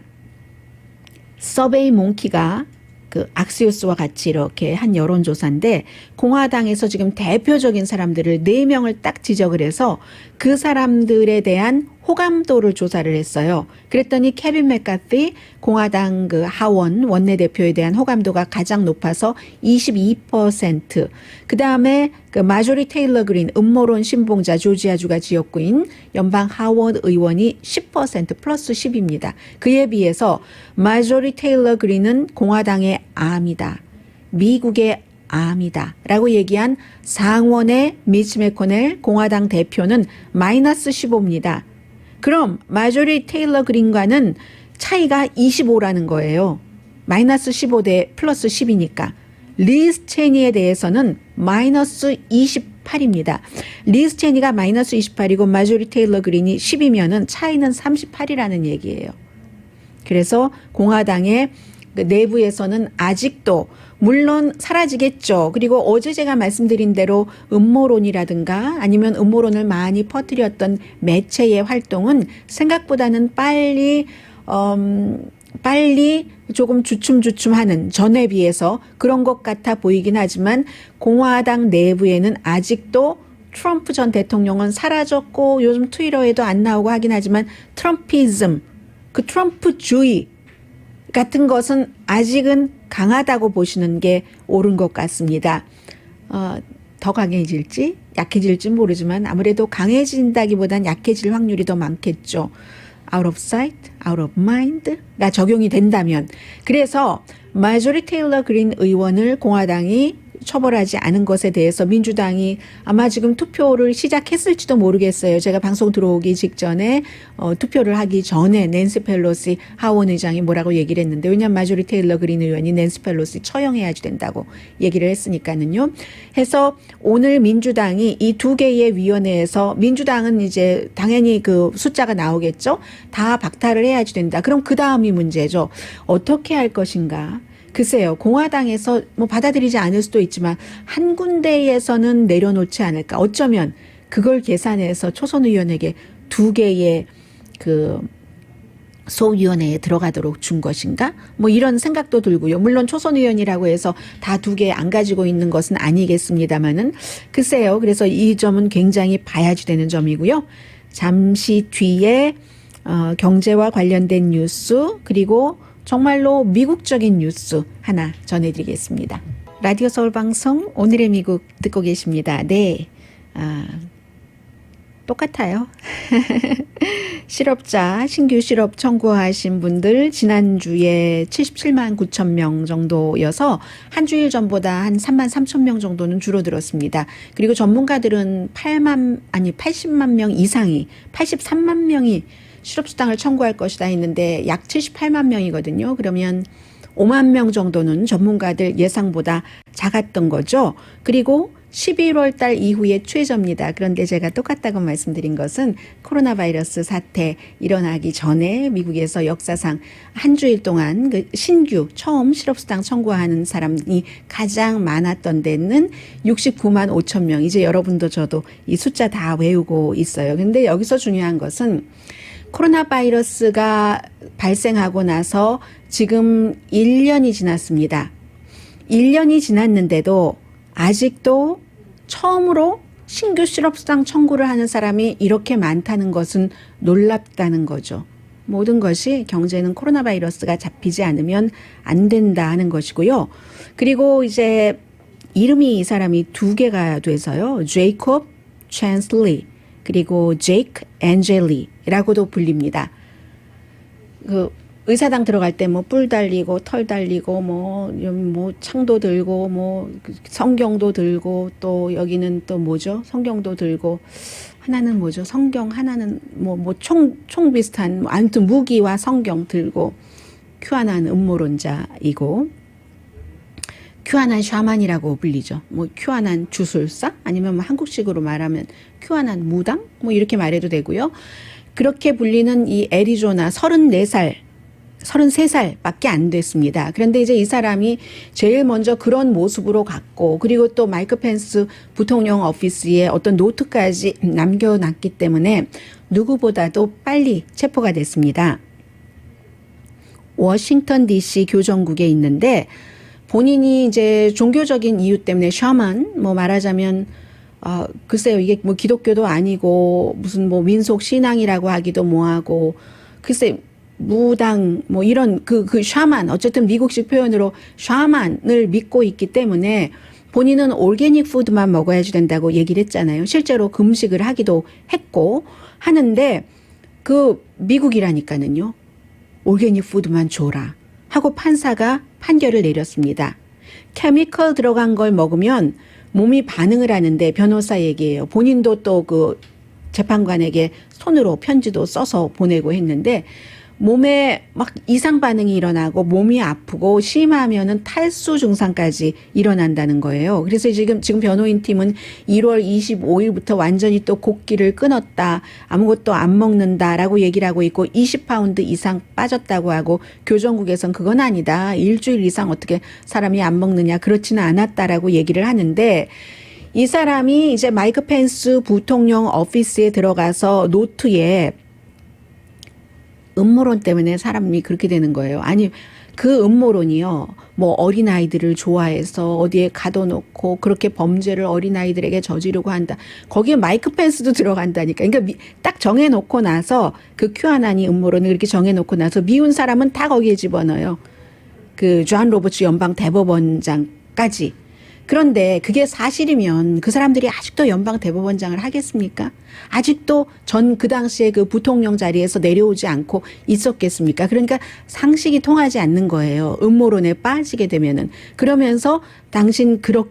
서베이 몽키가 그 악시오스와 같이 이렇게 한 여론조사인데 공화당에서 지금 대표적인 사람들을 4명을 딱 지적을 해서 그 사람들에 대한 호감도를 조사를 했어요. 그랬더니 케빈 맥카티 공화당 그 하원 원내대표에 대한 호감도가 가장 높아서 22%. 그다음에 그 마조리 테일러 그린 음모론 신봉자 조지아주가 지역구인 연방 하원 의원이 10% 플러스 10입니다. 그에 비해서 마조리 테일러 그린은 공화당의 암이다. 미국의 암이다 라고 얘기한 상원의 미치 매코넬 공화당 대표는 마이너스 15입니다. 그럼 마조리 테일러 그린과는 차이가 25라는 거예요. 마이너스 15 대 플러스 10이니까. 리즈 체니에 대해서는 마이너스 28입니다. 리즈 체니가 마이너스 28이고 마조리 테일러 그린이 10이면은 차이는 38이라는 얘기예요. 그래서 공화당의 그 내부에서는 아직도 물론 사라지겠죠. 그리고 어제 제가 말씀드린 대로 음모론이라든가 아니면 음모론을 많이 퍼뜨렸던 매체의 활동은 생각보다는 빨리 조금 주춤주춤하는 전에 비해서 그런 것 같아 보이긴 하지만 공화당 내부에는 아직도 트럼프 전 대통령은 사라졌고 요즘 트위터에도 안 나오고 하긴 하지만 트럼피즘, 그 트럼프주의 같은 것은 아직은 강하다고 보시는 게 옳은 것 같습니다. 더 강해질지 약해질지 모르지만 아무래도 강해진다기보단 약해질 확률이 더 많겠죠. out of sight, out of mind가 적용이 된다면. 그래서 마조리 테일러 그린 의원을 공화당이 처벌하지 않은 것에 대해서 민주당이 아마 지금 투표를 시작했을지도 모르겠어요. 제가 방송 들어오기 직전에 투표를 하기 전에 낸시 펠로시 하원 의장이 뭐라고 얘기를 했는데 왜냐하면 마조리 테일러 그린 의원이 낸시 펠로시 처형해야지 된다고 얘기를 했으니까는요. 해서 오늘 민주당이 이 두 개의 위원회에서 민주당은 이제 당연히 그 숫자가 나오겠죠. 다 박탈을 해야지 된다. 그럼 그 다음이 문제죠. 어떻게 할 것인가. 글쎄요. 공화당에서 뭐 받아들이지 않을 수도 있지만 한 군데에서는 내려놓지 않을까. 어쩌면 그걸 계산해서 초선 의원에게 두 개의 그 소위원회에 들어가도록 준 것인가? 뭐 이런 생각도 들고요. 물론 초선 의원이라고 해서 다 두 개 안 가지고 있는 것은 아니겠습니다만은 글쎄요. 그래서 이 점은 굉장히 봐야지 되는 점이고요. 잠시 뒤에 경제와 관련된 뉴스 그리고 정말로 미국적인 뉴스 하나 전해드리겠습니다. 라디오 서울 방송 오늘의 미국 듣고 계십니다. 네, 똑같아요. 실업자 신규 실업 청구하신 분들 지난주에 77만 9천 명 정도여서 한 주일 전보다 한 3만 3천 명 정도는 줄어들었습니다. 그리고 전문가들은 80만 명 이상이 83만 명이 실업수당을 청구할 것이다 했는데 약 78만 명이거든요. 그러면 5만 명 정도는 전문가들 예상보다 작았던 거죠. 그리고 11월 달 이후에 최저입니다. 그런데 제가 똑같다고 말씀드린 것은 코로나 바이러스 사태 일어나기 전에 미국에서 역사상 한 주일 동안 그 신규 처음 실업수당 청구하는 사람이 가장 많았던 데는 69만 5천 명. 이제 여러분도 저도 이 숫자 다 외우고 있어요. 근데 여기서 중요한 것은 코로나 바이러스가 발생하고 나서 지금 1년이 지났습니다. 1년이 지났는데도 아직도 처음으로 신규 실업수당 청구를 하는 사람이 이렇게 많다는 것은 놀랍다는 거죠. 모든 것이 경제는 코로나 바이러스가 잡히지 않으면 안 된다 하는 것이고요. 그리고 이제 이름이 이 사람이 두 개가 돼서요. 제이콥 찬슬리 그리고 제이크 앤젤리라고도 불립니다. 그 의사당 들어갈 때 뭐 뿔 달리고 털 달리고 뭐 창도 들고 뭐 성경도 들고 또 여기는 또 뭐죠? 성경도 들고 하나는 뭐죠? 성경 하나는 총 비슷한 아무튼 무기와 성경 들고 큐아난 음모론자이고 큐아난 샤만이라고 불리죠. 뭐 큐아난 주술사 아니면 뭐 한국식으로 말하면 큐아난 무당 뭐 이렇게 말해도 되고요. 그렇게 불리는 이 애리조나 33살밖에 안 됐습니다. 그런데 이제 이 사람이 제일 먼저 그런 모습으로 갔고 그리고 또 마이크 펜스 부통령 오피스에 어떤 노트까지 남겨놨기 때문에 누구보다도 빨리 체포가 됐습니다. 워싱턴 DC 교정국에 있는데 본인이 이제 종교적인 이유 때문에 샤만 뭐 말하자면 글쎄요 이게 뭐 기독교도 아니고 무슨 뭐 민속 신앙이라고 하기도 뭐하고 글쎄 무당 뭐 이런 그 샤만 어쨌든 미국식 표현으로 샤만을 믿고 있기 때문에 본인은 올게닉 푸드만 먹어야지 된다고 얘기를 했잖아요. 실제로 금식을 하기도 했고 하는데 그 미국이라니까는요. 올게닉 푸드만 줘라 하고 판사가 판결을 내렸습니다. 케미컬 들어간 걸 먹으면 몸이 반응을 하는데 변호사 얘기예요. 본인도 또 그 재판관에게 손으로 편지도 써서 보내고 했는데 몸에 막 이상 반응이 일어나고 몸이 아프고 심하면은 탈수 증상까지 일어난다는 거예요. 그래서 지금 변호인 팀은 1월 25일부터 완전히 또 곡기를 끊었다. 아무것도 안 먹는다라고 얘기를 하고 있고 20파운드 이상 빠졌다고 하고 교정국에선 그건 아니다. 일주일 이상 어떻게 사람이 안 먹느냐. 그렇지는 않았다라고 얘기를 하는데 이 사람이 이제 마이크 펜스 부통령 오피스에 들어가서 노트에 음모론 때문에 사람이 그렇게 되는 거예요. 아니, 그 음모론이요. 뭐 어린아이들을 좋아해서 어디에 가둬놓고 그렇게 범죄를 어린아이들에게 저지르고 한다. 거기에 마이크 펜스도 들어간다니까. 그러니까 딱 정해놓고 나서 그 큐아나니 음모론을 이렇게 정해놓고 나서 미운 사람은 다 거기에 집어넣어요. 그 존 로버츠 연방 대법원장까지. 그런데 그게 사실이면 그 사람들이 아직도 연방 대법원장을 하겠습니까? 아직도 그 당시에 그 부통령 자리에서 내려오지 않고 있었겠습니까? 그러니까 상식이 통하지 않는 거예요. 음모론에 빠지게 되면은. 그러면서 당신 그런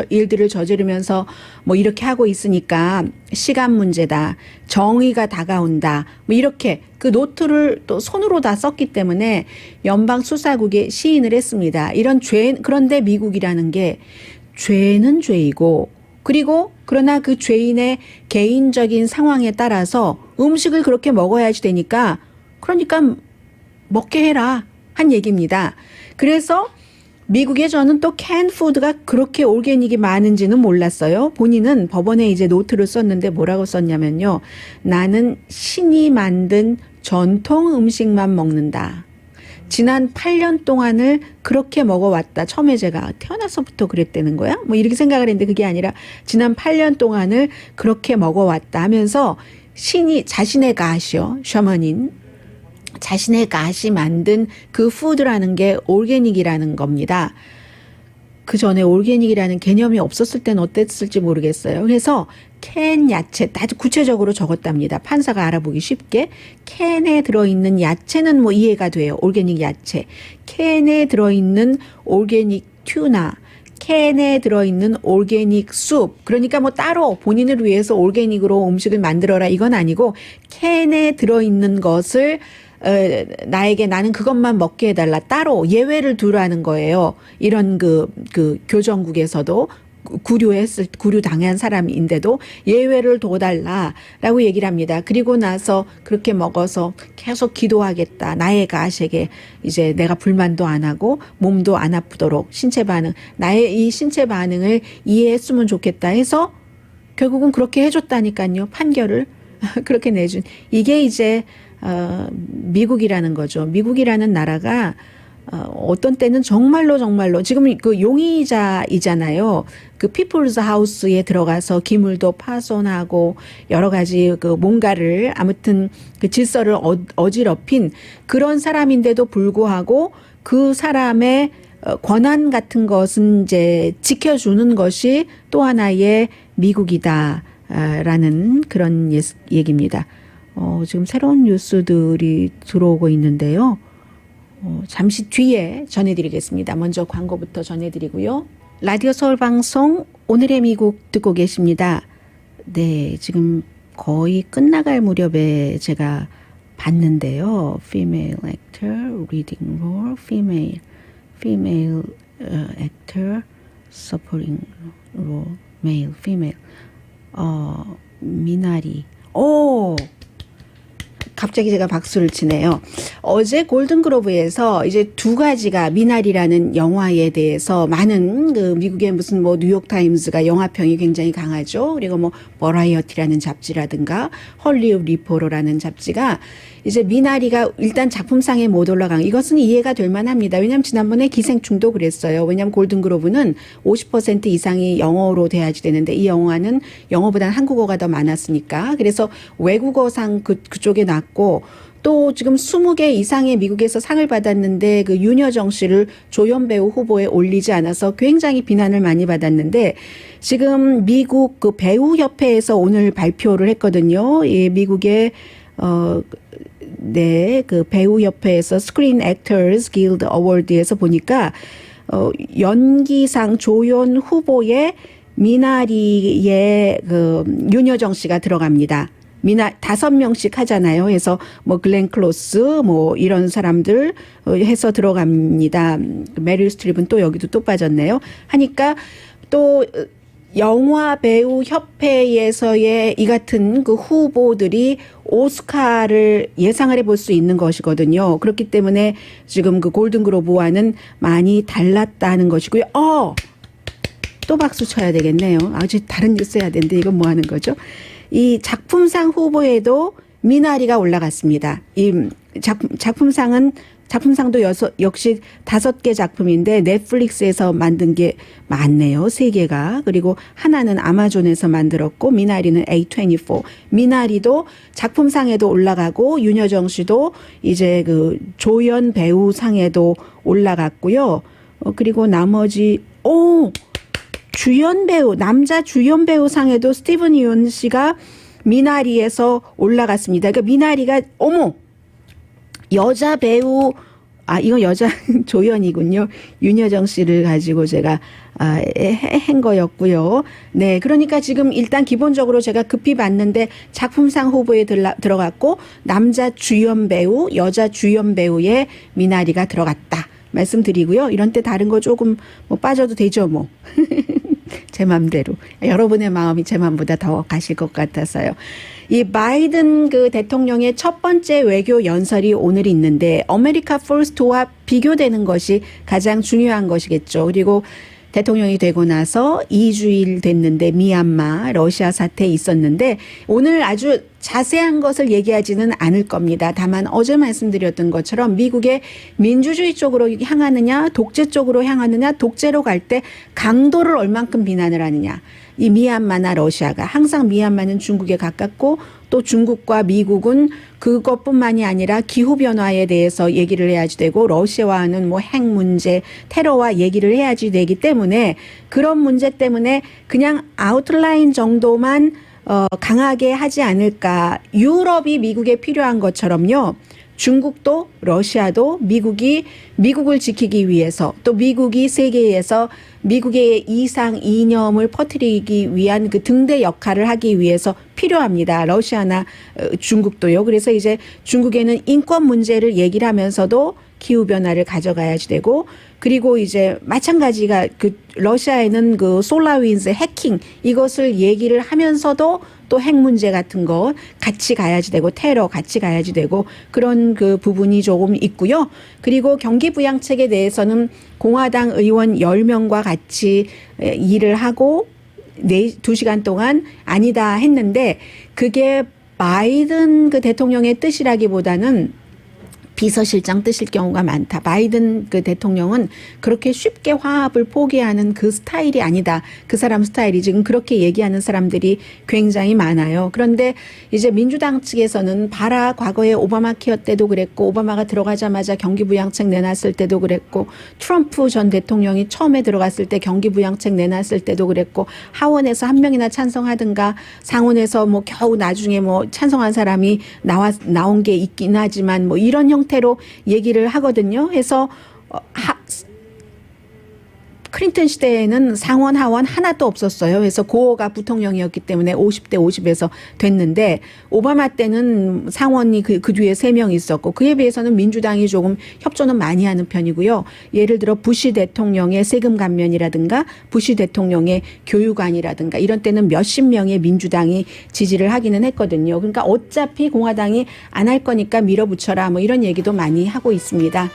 일들을 저지르면서 뭐 이렇게 하고 있으니까 시간 문제다. 정의가 다가온다. 뭐 이렇게 그 노트를 또 손으로 다 썼기 때문에 연방 수사국에 시인을 했습니다. 그런데 미국이라는 게 죄는 죄이고 그리고 그러나 그 죄인의 개인적인 상황에 따라서 음식을 그렇게 먹어야지 되니까 그러니까 먹게 해라 한 얘기입니다. 그래서 미국에 저는 또 캔푸드가 그렇게 올게닉이 많은지는 몰랐어요. 본인은 법원에 이제 노트를 썼는데 뭐라고 썼냐면요. 나는 신이 만든 전통 음식만 먹는다. 지난 8년 동안을 그렇게 먹어왔다. 처음에 제가 태어나서부터 그랬다는 거야? 뭐 이렇게 생각을 했는데 그게 아니라 지난 8년 동안을 그렇게 먹어왔다 하면서 신이 자신의 가시요. 셔머닌. 자신의 가시 만든 그 푸드라는 게 올게닉이라는 겁니다. 그 전에 올게닉이라는 개념이 없었을 때는 어땠을지 모르겠어요. 그래서 캔 야채 아주 구체적으로 적었답니다. 판사가 알아보기 쉽게. 캔에 들어있는 야채는 뭐 이해가 돼요. 올게닉 야채. 캔에 들어있는 올게닉 튜나. 캔에 들어있는 올게닉 숲. 그러니까 뭐 따로 본인을 위해서 올게닉으로 음식을 만들어라 이건 아니고 캔에 들어있는 것을 나는 그것만 먹게 해달라. 따로 예외를 두라는 거예요. 이런 그 교정국에서도 구류당한 사람인데도 예외를 둬달라라고 얘기를 합니다. 그리고 나서 그렇게 먹어서 계속 기도하겠다. 나의 가식에 이제 내가 불만도 안 하고 몸도 안 아프도록 나의 이 신체 반응을 이해했으면 좋겠다 해서 결국은 그렇게 해줬다니까요. 판결을 그렇게 내준. 이게 이제 미국이라는 거죠. 미국이라는 나라가 어떤 때는 정말로 지금 그 용의자이잖아요. 그 피플스 하우스에 들어가서 기물도 파손하고 여러 가지 그 뭔가를 아무튼 그 질서를 어지럽힌 그런 사람인데도 불구하고 그 사람의 권한 같은 것은 이제 지켜주는 것이 또 하나의 미국이다라는 그런 얘기입니다. 지금 새로운 뉴스들이 들어오고 있는데요. 잠시 뒤에 전해드리겠습니다. 먼저 광고부터 전해드리고요. 라디오 서울 방송 오늘의 미국 듣고 계십니다. 네, 지금 거의 끝나갈 무렵에 제가 봤는데요. Female actor, reading role, female actor, supporting role, male, female. 미나리. 갑자기 제가 박수를 치네요. 어제 골든글로브에서 이제 두 가지가 미나리라는 영화에 대해서 많은 그 미국의 무슨 뭐 뉴욕타임스가 영화평이 굉장히 강하죠. 그리고 뭐 버라이어티라는 잡지라든가 헐리우드 리포터라는 잡지가 이제 미나리가 일단 작품상에 못 올라간 이것은 이해가 될 만합니다. 왜냐하면 지난번에 기생충도 그랬어요. 왜냐하면 골든글로브는 50% 이상이 영어로 돼야지 되는데 이 영화는 영어보다는 한국어가 더 많았으니까 그래서 외국어상 그쪽에 났고 또 지금 20개 이상의 미국에서 상을 받았는데 그 윤여정 씨를 조연배우 후보에 올리지 않아서 굉장히 비난을 많이 받았는데 지금 미국 그 배우협회에서 오늘 발표를 했거든요. 예, 미국의 그 배우협회에서 스크린 액터스 길드 어워드에서 보니까 연기상 조연 후보에 미나리의 그 윤여정 씨가 들어갑니다. 다섯 명씩 하잖아요. 그래서 뭐 글렌 클로스 뭐 이런 사람들 해서 들어갑니다. 메릴 스트립은 또 여기도 또 빠졌네요. 하니까 또 영화 배우 협회에서의 이 같은 그 후보들이 오스카를 예상을 해볼 수 있는 것이거든요. 그렇기 때문에 지금 그 골든글로브와는 많이 달랐다는 것이고요. 또 박수 쳐야 되겠네요. 아주 다른 뉴스 해야 되는데 이건 뭐 하는 거죠? 이 작품상 후보에도 미나리가 올라갔습니다. 이 작품상도 역시 5개 작품인데 넷플릭스에서 만든 게 많네요. 3개가. 그리고 하나는 아마존에서 만들었고 미나리는 A24. 미나리도 작품상에도 올라가고 윤여정 씨도 이제 그 조연 배우상에도 올라갔고요. 그리고 나머지 주연 배우, 남자 주연 배우상에도 스티븐 이온 씨가 미나리에서 올라갔습니다. 그러니까 미나리가 여자 배우, 이건 여자 조연이군요. 윤여정 씨를 가지고 제가 한 거였고요. 네, 그러니까 지금 일단 기본적으로 제가 급히 봤는데 작품상 후보에 들어갔고 남자 주연 배우, 여자 주연 배우의 미나리가 들어갔다. 말씀드리고요. 이런 때 다른 거 조금 뭐 빠져도 되죠, 뭐. 제 맘대로. 여러분의 마음이 제 맘보다 더 가실 것 같아서요. 이 바이든 그 대통령의 첫 번째 외교 연설이 오늘 있는데 아메리카 퍼스트와 비교되는 것이 가장 중요한 것이겠죠. 그리고 대통령이 되고 나서 2주일 됐는데 미얀마 러시아 사태 있었는데 오늘 아주 자세한 것을 얘기하지는 않을 겁니다. 다만 어제 말씀드렸던 것처럼 미국의 민주주의 쪽으로 향하느냐 독재 쪽으로 향하느냐 독재로 갈 때 강도를 얼만큼 비난을 하느냐. 이 미얀마나 러시아가 항상 미얀마는 중국에 가깝고 또 중국과 미국은 그것뿐만이 아니라 기후변화에 대해서 얘기를 해야지 되고 러시아와는 뭐 핵 문제, 테러와 얘기를 해야지 되기 때문에 그런 문제 때문에 그냥 아웃라인 정도만 강하게 하지 않을까. 유럽이 미국에 필요한 것처럼요. 중국도 러시아도 미국을 지키기 위해서 또 미국이 세계에서 미국의 이상 이념을 퍼뜨리기 위한 그 등대 역할을 하기 위해서 필요합니다. 러시아나 중국도요. 그래서 이제 중국에는 인권 문제를 얘기를 하면서도 기후변화를 가져가야지 되고 그리고 이제 마찬가지가 그 러시아에는 그 솔라윈즈 해킹 이것을 얘기를 하면서도 또 핵 문제 같은 거 같이 가야지 되고 테러 같이 가야지 되고 그런 그 부분이 조금 있고요. 그리고 경기부양책에 대해서는 공화당 의원 10명과 같이 일을 하고 2시간 동안 아니다 했는데 그게 바이든 그 대통령의 뜻이라기보다는 비서실장 뜻일 경우가 많다. 바이든 그 대통령은 그렇게 쉽게 화합을 포기하는 그 스타일이 아니다. 그 사람 스타일이 지금 그렇게 얘기하는 사람들이 굉장히 많아요. 그런데 이제 민주당 측에서는 봐라 과거에 오바마 케어 때도 그랬고 오바마가 들어가자마자 경기부양책 내놨을 때도 그랬고 트럼프 전 대통령이 처음에 들어갔을 때 경기부양책 내놨을 때도 그랬고 하원에서 한 명이나 찬성하든가 상원에서 뭐 겨우 나중에 뭐 찬성한 사람이 나온 게 있긴 하지만 뭐 이런 형태로 얘기를 하거든요. 해서 클린턴 시대에는 상원 하원 하나도 없었어요. 그래서 고어가 부통령이었기 때문에 50대 50에서 됐는데 오바마 때는 상원이 그 뒤에 3명 있었고 그에 비해서는 민주당이 조금 협조는 많이 하는 편이고요. 예를 들어 부시 대통령의 세금 감면이라든가 부시 대통령의 교육안이라든가 이런 때는 몇십 명의 민주당이 지지를 하기는 했거든요. 그러니까 어차피 공화당이 안 할 거니까 밀어붙여라 뭐 이런 얘기도 많이 하고 있습니다.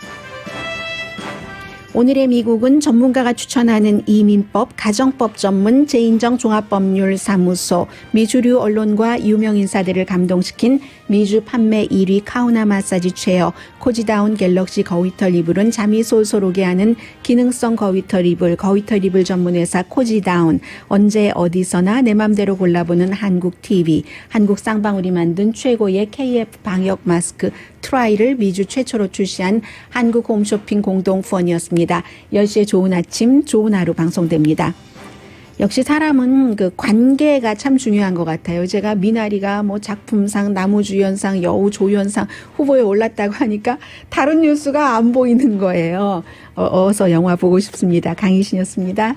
오늘의 미국은 전문가가 추천하는 이민법, 가정법 전문 제인정 종합법률사무소, 미주류 언론과 유명 인사들을 감동시킨 미주 판매 1위 카우나 마사지 체어, 코지다운 갤럭시 거위털 이불은 잠이 솔솔 오게 하는 기능성 거위털 이불 전문회사 코지다운, 언제 어디서나 내 맘대로 골라보는 한국 TV, 한국 쌍방울이 만든 최고의 KF 방역 마스크 트라이를 미주 최초로 출시한 한국 홈쇼핑 공동 후원이었습니다. 10시에 좋은 아침, 좋은 하루 방송됩니다. 역시 사람은 그 관계가 참 중요한 것 같아요. 제가 미나리가 뭐 작품상, 나무주연상, 여우조연상 후보에 올랐다고 하니까 다른 뉴스가 안 보이는 거예요. 어서 영화 보고 싶습니다. 강희신이었습니다.